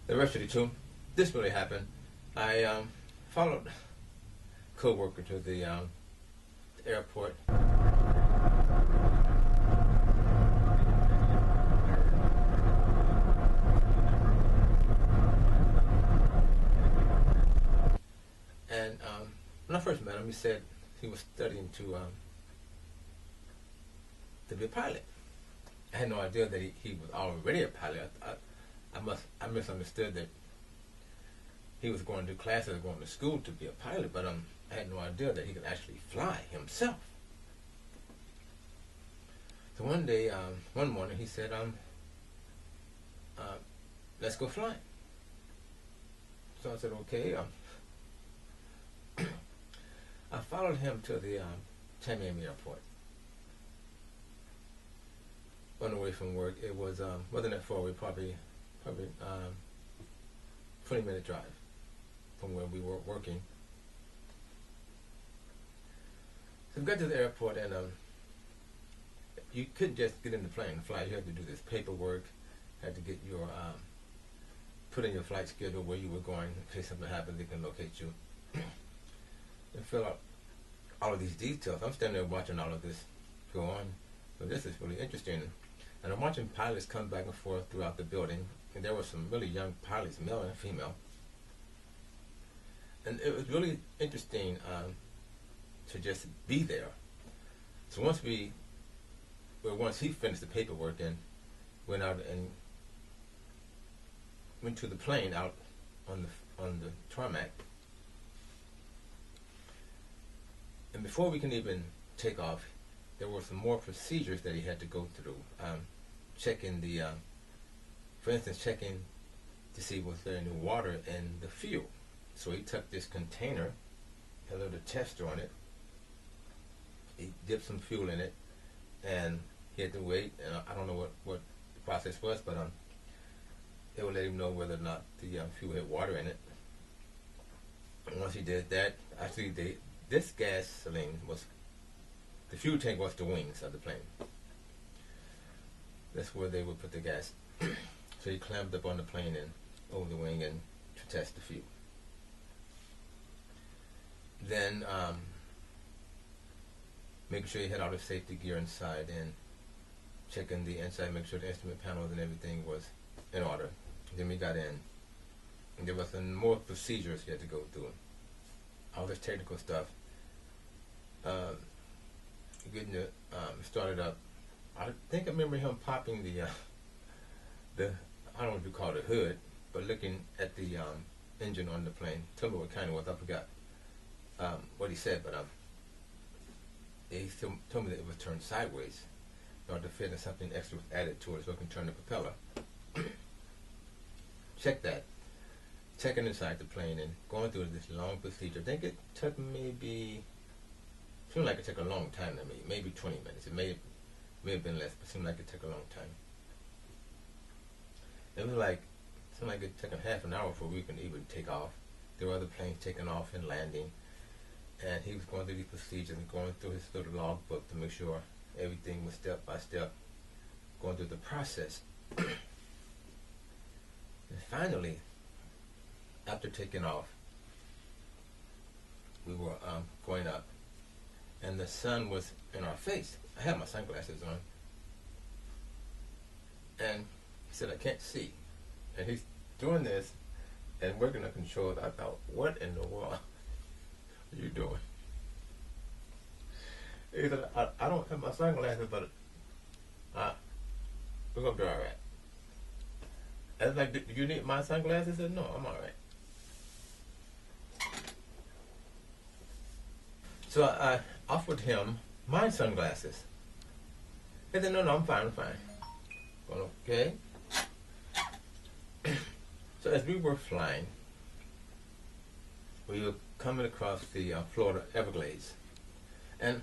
the rest of the two, this really happened. I followed a co-worker to the airport. And when I first met him, he said he was studying to be a pilot. I had no idea that he was already a pilot. I misunderstood that he was going to classes, going to school to be a pilot, but I had no idea that he could actually fly himself. So one day, one morning, he said, let's go flying. So I said, okay. I followed him to the Tamiami airport. On the way from work, it was wasn't that far away, probably 20-minute drive from where we were working. So we got to the airport, and you couldn't just get in the plane and fly. You had to do this paperwork, had to get your put in your flight schedule where you were going in case something happened. They can locate you and fill out all of these details. I'm standing there watching all of this go on. So this is really interesting. And I'm watching pilots come back and forth throughout the building. And there were some really young pilots, male and female. And it was really interesting to just be there. So once he finished the paperwork and went out and went to the plane out on the tarmac. And before we can even take off, there were some more procedures that he had to go through. Checking for instance, checking to see was there any water in the fuel. So he took this container, had a little tester on it. He dipped some fuel in it, and he had to wait. And I don't know what the process was, but it would let him know whether or not the fuel had water in it. And once he did that, actually this gasoline was, the fuel tank was the wings of the plane. That's where they would put the gas. So he climbed up on the plane and over the wing and to test the fuel. Then making sure he had all the safety gear inside and checking the inside, make sure the instrument panels and everything was in order. Then we got in, and there was some more procedures he had to go through. All this technical stuff. Getting it started up. I think I remember him popping the I don't know what you call it, the hood, but looking at the engine on the plane. Tell me what kind it was. I forgot what he said, but he told me that it was turned sideways in order to fit, and something extra was added to it so it can turn the propeller. Check that. Checking inside the plane and going through this long procedure. I think it took maybe, seemed like it took a long time to me, maybe 20 minutes. It may have been less, but it seemed like it took a long time. It was like, it seemed like it took a half an hour before we could even take off. There were other planes taking off and landing, and he was going through these procedures and going through his little log book to make sure everything was step by step, going through the process. And finally, after taking off, we were going up, and the sun was in our face. I had my sunglasses on, and he said, I can't see. And he's doing this and working the controls. I thought, what in the world are you doing? He said, I don't have my sunglasses, but we're going to be all right. I was like, do you need my sunglasses? He said, no, I'm all right. So I offered him my sunglasses. He said, no, I'm fine, I'm fine. Going, okay. So as we were flying, we were coming across the Florida Everglades. And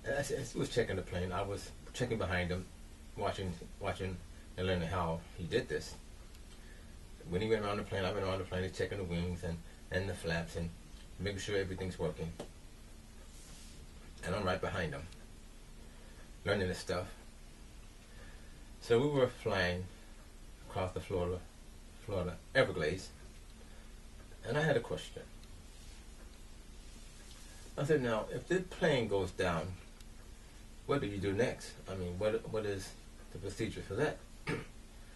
as he was checking the plane, I was checking behind him, watching and learning how he did this. When he went around the plane, I went around the plane, he's checking the wings and the flaps and making sure everything's working. And I'm right behind him, learning this stuff. So we were flying across the Florida Everglades, and I had a question. I said, now, if this plane goes down, what do you do next? I mean, what is the procedure for that?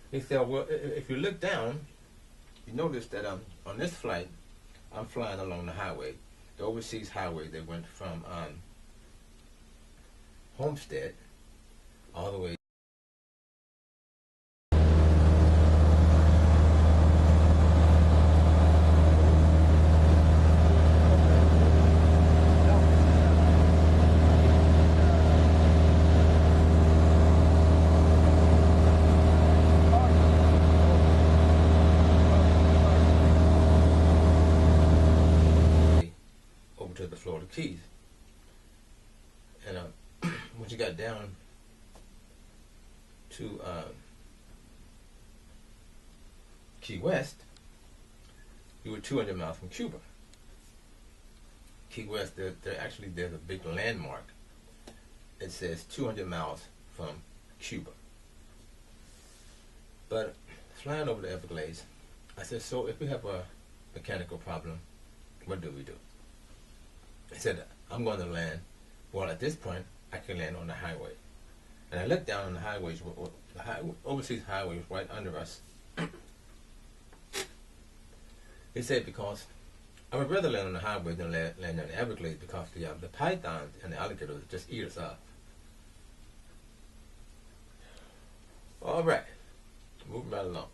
He said, well, if you look down, you notice that on this flight, I'm flying along the highway, the overseas highway that went from Homestead all the way over to the Florida Keys. And once you got down to Key West, you were 200 miles from Cuba. Key West, there's a big landmark. It says 200 miles from Cuba. But flying over the Everglades, I said, so if we have a mechanical problem, what do we do? He said, I'm going to land. Well, at this point, I can land on the highway. And I looked down on the highways, the overseas highway was right under us. He said, because I would rather land on the highway than land on the Everglades, because the pythons and the alligators just eat us up. All right, moving right along.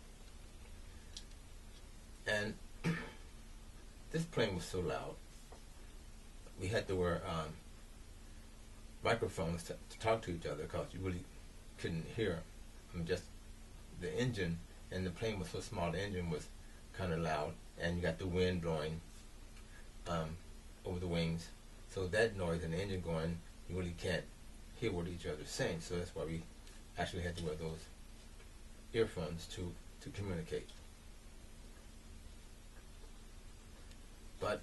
And this plane was so loud, we had to wear microphones to talk to each other, because you really couldn't hear. I mean, just the engine, and the plane was so small, the engine was kind of loud, and you got the wind blowing over the wings. So that noise and the engine going, you really can't hear what each other's saying. So that's why we actually had to wear those earphones to communicate. But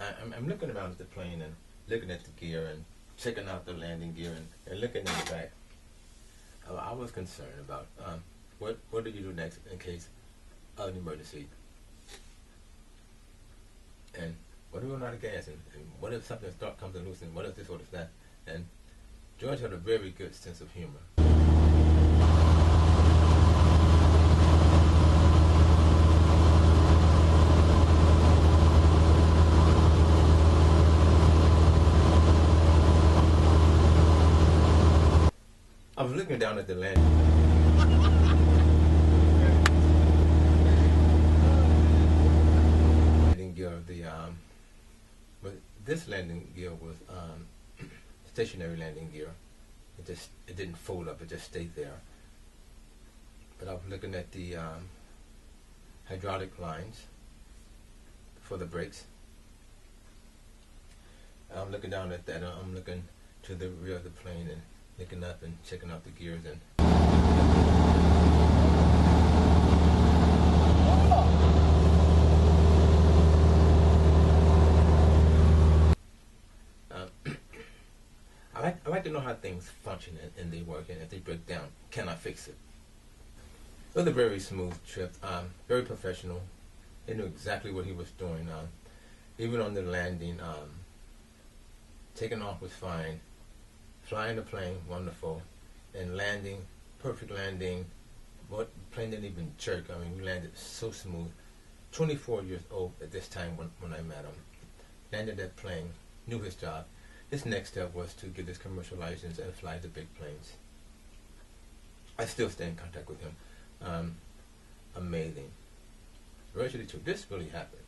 I'm looking around at the plane and looking at the gear and checking out the landing gear and looking in the back. I was concerned about what do you do next in case of an emergency, and what if we run out of gas, and what if something comes loose, and what if this, what if that. And George had a very good sense of humor. I was looking down at the landing gear of but this landing gear was stationary landing gear. It didn't fold up, it just stayed there. But I was looking at the hydraulic lines for the brakes. I'm looking down at that, and I'm looking to the rear of the plane and looking up and checking out the gears, and I like to know how things function and they work, and if they break down, can I fix it? It was a very smooth trip, very professional. He knew exactly what he was doing. Even on the landing, taking off was fine. Flying the plane, wonderful. And landing, perfect landing. But the plane didn't even jerk. I mean, we landed so smooth. 24 years old at this time when I met him. Landed that plane, knew his job. His next step was to get his commercial license and fly the big planes. I still stay in contact with him. Amazing. Virtually true. This really happened.